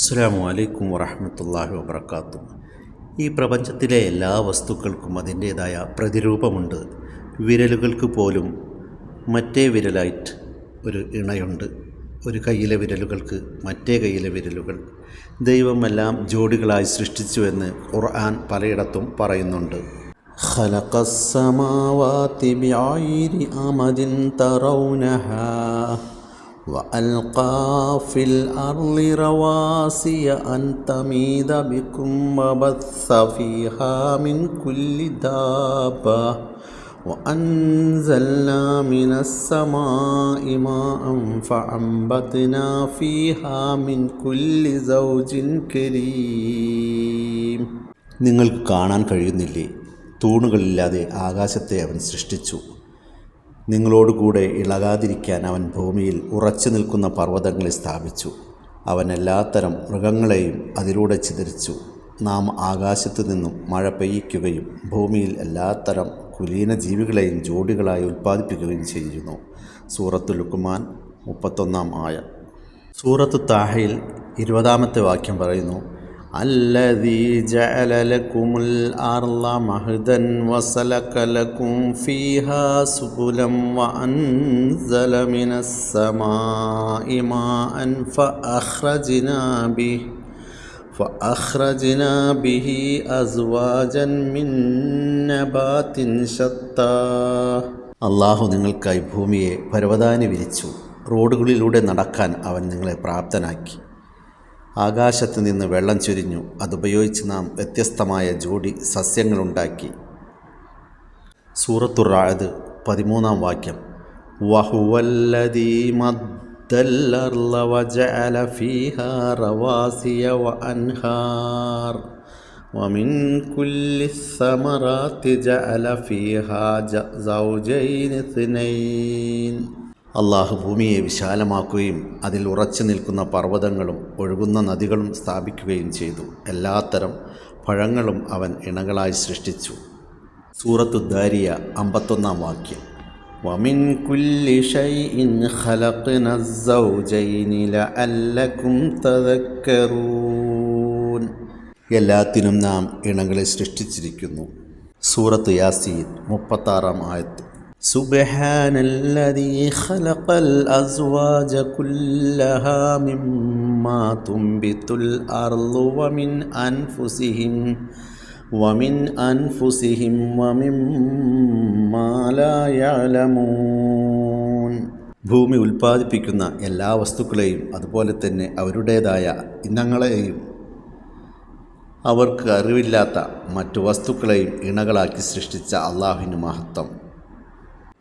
അസ്സലാമു അലൈക്കും വറഹ്മത്തുള്ളാഹി വബറകാതുഹു. ഈ പ്രപഞ്ചത്തിലെ എല്ലാ വസ്തുക്കൾക്കും അതിൻ്റേതായ പ്രതിരൂപമുണ്ട്. വിരലുകൾക്ക് പോലും മറ്റേ വിരലായിട്ട് ഒരു ഇണയുണ്ട്. ഒരു കയ്യിലെ വിരലുകൾക്ക് മറ്റേ കയ്യിലെ വിരലുകൾ. ദൈവമെല്ലാം ജോഡികളായി സൃഷ്ടിച്ചുവെന്ന് ഖുർആൻ പലയിടത്തും പറയുന്നുണ്ട്. ഖലഖസ്സമാവാതി ബിഗൈരി അമദിൻ തറൗനഹാ وألقى في الأرض رواسي أن تميد بكم وبث فيها من كل دابة وأنزلنا من السماء ماء فأنبتنا فيها من كل زوج كريم. നിങ്ങൾക്ക് കാണാൻ കഴിയുന്നില്ലേ? തൂണുകളില്ലാതെ ആകാശത്തെ അവൻ സൃഷ്ടിച്ചു. നിങ്ങളോടുകൂടെ ഇളകാതിരിക്കാൻ അവൻ ഭൂമിയിൽ ഉറച്ചു നിൽക്കുന്ന പർവ്വതങ്ങളെ സ്ഥാപിച്ചു. അവൻ എല്ലാത്തരം മൃഗങ്ങളെയും അതിലൂടെ ചിതറിച്ചു. നാം ആകാശത്തു നിന്നും മഴ പെയ്യിക്കുകയും ഭൂമിയിൽ എല്ലാത്തരം കുലീന ജീവികളെയും ജോഡികളായി ഉൽപ്പാദിപ്പിക്കുകയും ചെയ്യുന്നു. സൂറത്തുൽ ലുഖ്മാൻ 31-ാം ആയത്ത്. സൂറത്തു താഹയിൽ 20-ാമത്തെ വാക്യം പറയുന്നു, അല്ലദീ ജഅല ലക്കുമുൽ അർള മഹ്ദൻ വസലക ലക്കും ഫീഹാ സുബുലൻ വഅൻസല മിനസ് സമാഇ മാഅൻ ഫഅഖ്റജ്നാ ബിഹി അസ്വാജൻ മിൻ നബാത്തിൻ ശത്താ. അല്ലാഹു നിങ്ങൾക്കായി ഭൂമിയെ പരവതാനി വിരിച്ചു. റോഡുകളിലൂടെ നടക്കാൻ അവൻ നിങ്ങളെ പ്രാപ്തനാക്കി. ആകാശത്ത് നിന്ന് വെള്ളം ചൊരിഞ്ഞു. അതുപയോഗിച്ച് നാം വ്യത്യസ്തമായ ജോഡി സസ്യങ്ങളുണ്ടാക്കി. സൂറത്തുർ റഅദ് 13-ാം വാക്യം. വഹുവല്ലദീ മദ്ദൽ അർള വജഅല ഫീഹാ റവാസിയ വഅൻഹാർ വമിൻ കുല്ലി സമറാത്തി ജഅല ഫീഹാ സൗജൈനി ഇത്നൈൻ. അള്ളാഹു ഭൂമിയെ വിശാലമാക്കുകയും അതിൽ ഉറച്ചു നിൽക്കുന്ന പർവ്വതങ്ങളും ഒഴുകുന്ന നദികളും സ്ഥാപിക്കുകയും ചെയ്തു. എല്ലാത്തരം പഴങ്ങളും അവൻ ഇണകളായി സൃഷ്ടിച്ചു. സൂറത്തു ദാരിയ 51-ാം വാക്യം. വമിൻ കുല്ലി ശൈഇൻ ഖലഖ്നാ സൗജൈനി ലഅല്ലകും തദക്കറൂൻ. എല്ലാത്തിനും നാം ഇണകളെ സൃഷ്ടിച്ചിരിക്കുന്നു. സൂറത്തു യാസീൻ 36-ാം ആയത്ത്. സുബ്ഹാനല്ലദീ ഖലഖൽ അസ്വാജ കുല്ലഹാ മിമ്മാ തുംബിതുൽ അർളു വമിൻ അൻഫുസിഹിം വമിമ്മാ ലാ യഅലമൂൻ. ഭൂമി ഉൽപ്പാദിപ്പിക്കുന്ന എല്ലാ വസ്തുക്കളെയും അതുപോലെ തന്നെ അവരുടേതായ ഇനങ്ങളെയും അവർക്ക് അറിവില്ലാത്ത മറ്റു വസ്തുക്കളെയും ഇണകളാക്കി സൃഷ്ടിച്ച അള്ളാഹുവിന് മഹത്വം.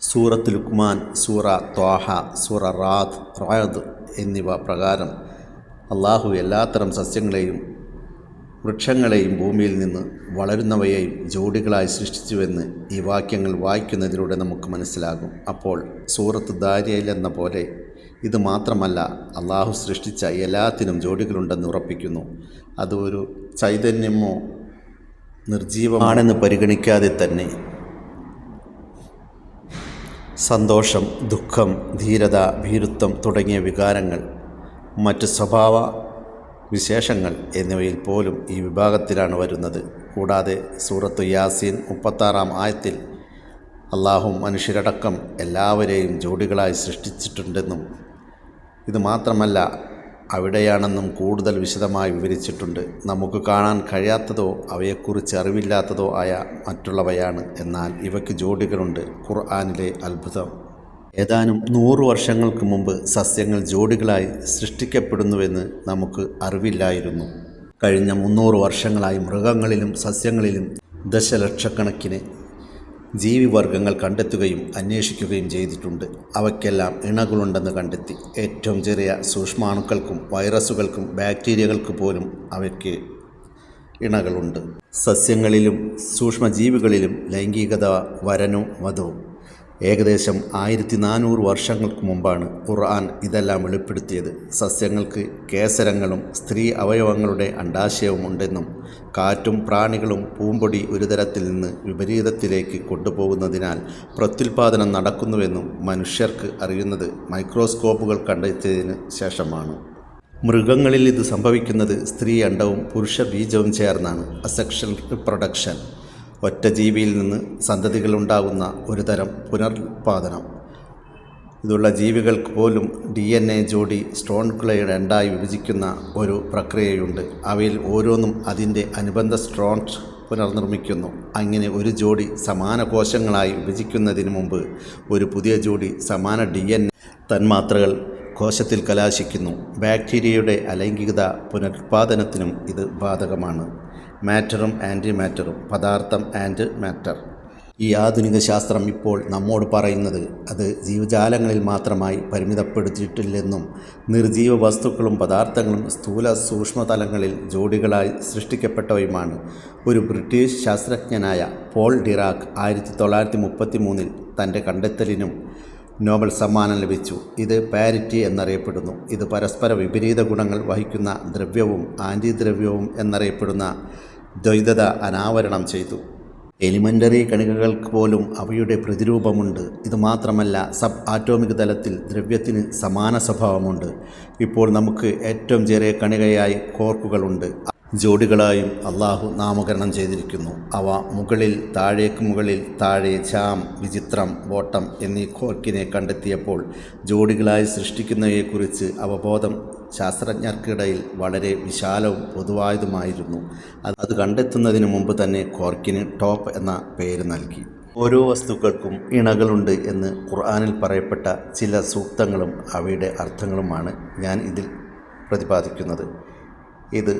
സൂറത്ത് ലുഖ്മാൻ, സൂറ ത്വാഹ, സൂറ റാദ് എന്നിവ പ്രകാരം അള്ളാഹു എല്ലാത്തരം സസ്യങ്ങളെയും വൃക്ഷങ്ങളെയും ഭൂമിയിൽ നിന്ന് വളരുന്നവയെയും ജോഡികളായി സൃഷ്ടിച്ചുവെന്ന് ഈ വാക്യങ്ങൾ വായിക്കുന്നതിലൂടെ നമുക്ക് മനസ്സിലാകും. അപ്പോൾ സൂറത്ത് ദാരിയയിലെന്ന പോലെ ഇത് മാത്രമല്ല, അള്ളാഹു സൃഷ്ടിച്ച എല്ലാത്തിനും ജോഡികളുണ്ടെന്ന് ഉറപ്പിക്കുന്നു. അത് ഒരു ചൈതന്യമോ നിർജീവമാണെന്ന് പരിഗണിക്കാതെ തന്നെ സന്തോഷം, ദുഃഖം, ധീരത, ഭീരുത്വം തുടങ്ങിയ വികാരങ്ങൾ, മറ്റ് സ്വഭാവ വിശേഷങ്ങൾ എന്നിവയിൽ പോലും ഈ വിഭാഗത്തിലാണ് വരുന്നത്. കൂടാതെ സൂറത്തു യാസീൻ 36-ാം ആയത്തിൽ അള്ളാഹു മനുഷ്യരടക്കം എല്ലാവരെയും ജോഡികളായി സൃഷ്ടിച്ചിട്ടുണ്ടെന്നും ഇത് മാത്രമല്ല അവിടെയാണെന്നും കൂടുതൽ വിശദമായി വിവരിച്ചിട്ടുണ്ട്. നമുക്ക് കാണാൻ കഴിയാത്തതോ അവയെക്കുറിച്ച് അറിവില്ലാത്തതോ ആയ മറ്റുള്ളവയാണ്, എന്നാൽ ഇവയ്ക്ക് ജോഡികളുണ്ട്. ഖുർആനിലെ അത്ഭുതം. ഏതാനും 100 വർഷങ്ങൾക്ക് മുമ്പ് സസ്യങ്ങൾ ജോഡികളായി സൃഷ്ടിക്കപ്പെടുന്നുവെന്ന് നമുക്ക് അറിവില്ലായിരുന്നു. കഴിഞ്ഞ 300 വർഷങ്ങളായി മൃഗങ്ങളിലും സസ്യങ്ങളിലും ദശലക്ഷക്കണക്കിന് ജീവിവർഗങ്ങൾ കണ്ടെത്തുകയും അന്വേഷിക്കുകയും ചെയ്തിട്ടുണ്ട്. അവയ്ക്കെല്ലാം ഇണകളുണ്ടെന്ന് കണ്ടെത്തി. ഏറ്റവും ചെറിയ സൂക്ഷ്മാണുക്കൾക്കും വൈറസുകൾക്കും ബാക്ടീരിയകൾക്ക് പോലും അവയ്ക്ക് ഇണകളുണ്ട്. സസ്യങ്ങളിലും സൂക്ഷ്മജീവികളിലും ലൈംഗികത വരനും വധുവും. ഏകദേശം 1400 വർഷങ്ങൾക്ക് മുമ്പാണ് ഖുർആൻ ഇതെല്ലാം വെളിപ്പെടുത്തിയത്. സസ്യങ്ങൾക്ക് കേസരങ്ങളും സ്ത്രീ അവയവങ്ങളുടെ അണ്ഡാശയവും ഉണ്ടെന്നും കാറ്റും പ്രാണികളും പൂമ്പൊടി ഒരു തരത്തിൽ നിന്ന് വിപരീതത്തിലേക്ക് കൊണ്ടുപോകുന്നതിനാൽ പ്രത്യുൽപാദനം നടക്കുന്നുവെന്നും മനുഷ്യർക്ക് അറിയുന്നത് മൈക്രോസ്കോപ്പുകൾ കണ്ടെത്തിയതിന് ശേഷമാണ്. മൃഗങ്ങളിൽ ഇത് സംഭവിക്കുന്നത് സ്ത്രീ അണ്ഡവും പുരുഷ ബീജവും ചേർന്നാണ്. Asexual reproduction. ഒറ്റ ജീവിയിൽ നിന്ന് സന്തതികളുണ്ടാകുന്ന ഒരു തരം പുനരുൽപാദനം. ഇതുള്ള ജീവികൾക്ക് പോലും DNA ജോഡി സ്ട്രോണുകളെ രണ്ടായി വിഭജിക്കുന്ന ഒരു പ്രക്രിയയുണ്ട്. അവയിൽ ഓരോന്നും അതിൻ്റെ അനുബന്ധ സ്ട്രോൺ പുനർനിർമ്മിക്കുന്നു. അങ്ങനെ ഒരു ജോഡി സമാന കോശങ്ങളായി വിഭജിക്കുന്നതിന് മുമ്പ് ഒരു പുതിയ ജോഡി സമാന DNA തന്മാത്രകൾ കോശത്തിൽ കലാശിക്കുന്നു. ബാക്ടീരിയയുടെ അലൈംഗികത പുനരുൽപാദനത്തിനും ഇത് ബാധകമാണ്. മാറ്ററും ആൻറ്റി മാറ്ററും. പദാർത്ഥം ആൻഡ് മാറ്റർ. ഈ ആധുനിക ശാസ്ത്രം ഇപ്പോൾ നമ്മോട് പറയുന്നത് അത് ജീവജാലങ്ങളിൽ മാത്രമായി പരിമിതപ്പെടുത്തിയിട്ടില്ലെന്നും നിർജീവ വസ്തുക്കളും പദാർത്ഥങ്ങളും സ്ഥൂല സൂക്ഷ്മതലങ്ങളിൽ ജോഡികളായി സൃഷ്ടിക്കപ്പെട്ടവയുമാണ്. ഒരു ബ്രിട്ടീഷ് ശാസ്ത്രജ്ഞനായ പോൾ ഡിറാക് 1933 തൻ്റെ കണ്ടെത്തലിനും നോബൽ സമ്മാനം ലഭിച്ചു. ഇത് പാരിറ്റി എന്നറിയപ്പെടുന്നു. ഇത് പരസ്പര വിപരീത ഗുണങ്ങൾ വഹിക്കുന്ന ദ്രവ്യവും ആൻറ്റിദ്രവ്യവും എന്നറിയപ്പെടുന്ന ദ്വൈതത അനാവരണം ചെയ്തു. എലിമെൻ്ററി കണികകൾക്ക് പോലും അവയുടെ പ്രതിരൂപമുണ്ട്. ഇതുമാത്രമല്ല, സബ് ആറ്റോമിക് തലത്തിൽ ദ്രവ്യത്തിന് സമാന സ്വഭാവമുണ്ട്. ഇപ്പോൾ നമുക്ക് ഏറ്റവും ചെറിയ കണികയായി കോർക്കുകളുണ്ട്. ജോഡികളായും അള്ളാഹു നാമകരണം ചെയ്തിരിക്കുന്നു. അവ മുകളിൽ താഴെ ചാം, വിചിത്രം, ബോട്ടം എന്നീ കോർക്കിനെ കണ്ടെത്തിയപ്പോൾ ജോഡികളായി സൃഷ്ടിക്കുന്നവയെക്കുറിച്ച് അവബോധം ശാസ്ത്രജ്ഞർക്കിടയിൽ വളരെ വിശാലവും പൊതുവായതുമായിരുന്നു. അത് കണ്ടെത്തുന്നതിന് മുമ്പ് തന്നെ കോർക്കിന് ടോപ്പ് എന്ന പേര് നൽകി. ഓരോ വസ്തുക്കൾക്കും ഇണകളുണ്ട് എന്ന് ഖുർആനിൽ പറയപ്പെട്ട ചില സൂക്തങ്ങളും അവയുടെ അർത്ഥങ്ങളുമാണ് ഞാൻ ഇതിൽ പ്രതിപാദിക്കുന്നത്. ഇത്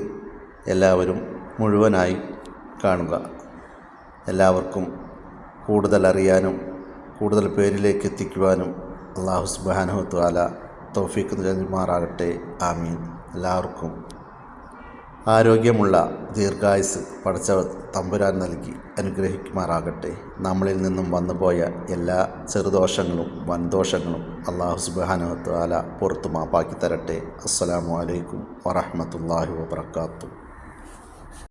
എല്ലാവരും മുഴുവനായി കാണുക. എല്ലാവർക്കും കൂടുതൽ അറിയാനും കൂടുതൽ പേരിലേക്ക് എത്തിക്കുവാനും അല്ലാഹു സുബ്ഹാനഹു വ തആല തൗഫീഖ് നൽകുമാറാകട്ടെ. ആമീൻ. എല്ലാവർക്കും ആരോഗ്യമുള്ള ദീർഘായുസ്സ് പടച്ച തമ്പുരാൻ നൽകി അനുഗ്രഹിക്കുമാറാകട്ടെ. നമ്മളിൽ നിന്നും വന്നുപോയ എല്ലാ ചെറുദോഷങ്ങളും വൻദോഷങ്ങളും അല്ലാഹു സുബ്ഹാനഹു വ തആല പുറത്തു മാപ്പാക്കി തരട്ടെ. അസ്സലാമു അലൈക്കും വറഹ്മത്തുള്ളാഹി വബറകാതുഹു.